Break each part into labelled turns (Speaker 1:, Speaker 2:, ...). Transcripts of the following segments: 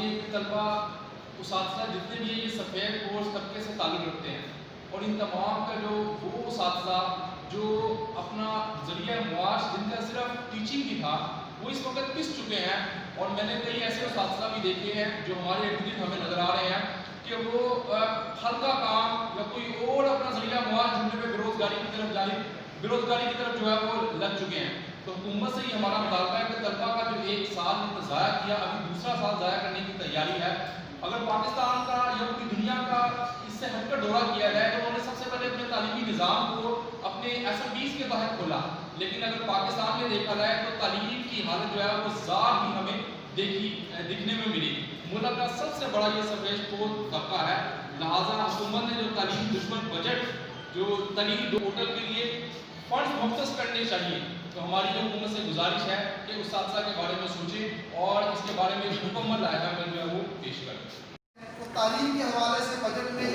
Speaker 1: یہ کہ طلبہ اساتذہ جتنے بھی یہ سفید کورس طبقے سے تعلق رکھتے ہیں، اور ان تمام کا جو وہ اساتذہ جو اپنا ذریعہ معاش جن کا صرف ٹیچنگ ہی تھا وہ اس وقت پس چکے ہیں. اور میں نے کئی ایسے اساتذہ بھی دیکھے ہیں جو ہمارے ارد گرد ہمیں نظر آ رہے ہیں کہ وہ ہلکا کام یا کوئی اور اپنا ذریعہ معاش ڈھونڈنے میں بےروزگاری کی طرف جو ہے وہ لگ چکے ہیں. تو حکومت سے یہ ہمارا مطالبہ ہے کہ طلبہ کا جو ایک سال ضائع کیا ابھی دوسرا سال ضائع کرنے کی تیاری ہے. اگر پاکستان کا یا پوری دنیا کا اس سے ہٹ کر دورہ کیا جائے تو انہوں نے سب سے پہلے اپنے تعلیمی نظام کو اپنے SMBs کے تحت کھولا، لیکن اگر پاکستان میں دیکھا جائے تو تعلیم کی حالت جو ہے وہ زار ہی ہمیں دکھنے میں ملی. ملک کا سب سے بڑا یہ سفید پوش طبقہ ہے، لہٰذا حکومت نے جو تعلیم دشمن بجٹ جو تعلیم پورٹل کے لیے فنڈز مختص کرنے چاہیے، تو ہماری جو حکومت سے گزارش ہے کہ اساتذہ کے بارے میں سوچیں اور اس کے بارے میں مکمل لائحہ میں جو ہے وہ پیش کریں.
Speaker 2: تو تعلیم کے حوالے سے بجٹ میں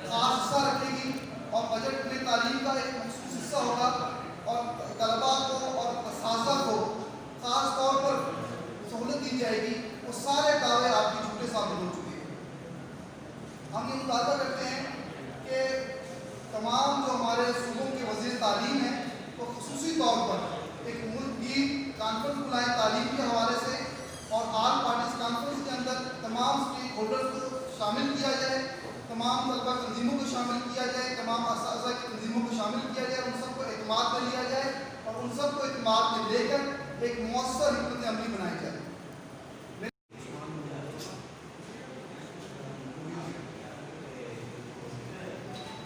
Speaker 2: خاص حصہ رکھے گی اور بجٹ میں تعلیم کا ایک مخصوص حصہ ہوگا اور طلباء کو اور اساتذہ کو خاص طور پر سہولت دی جائے گی. وہ سارے دعوے آپ کے جھوٹے ثابت ہو چکے ہیں. ہم یہ مطالبہ کرتے ہیں کہ تمام جو ہمارے صوبوں کے وزیر تعلیم ہیں تو خصوصی طور پر ایک ملک کی کانفرنس بلائیں تعلیم کے حوالے سے اور آل پارٹیز کانفرنس کے اندر تمام اسٹیک ہولڈرز کو شامل کیا جائے، تمام طلبہ تنظیموں کو شامل کیا جائے، تمام اساتذہ کی تنظیموں کو شامل کیا جائے، ان سب کو اعتماد میں لیا جائے اور ان سب کو اعتماد میں لے کر ایک مؤثر حکمت عملی بنائی جائے.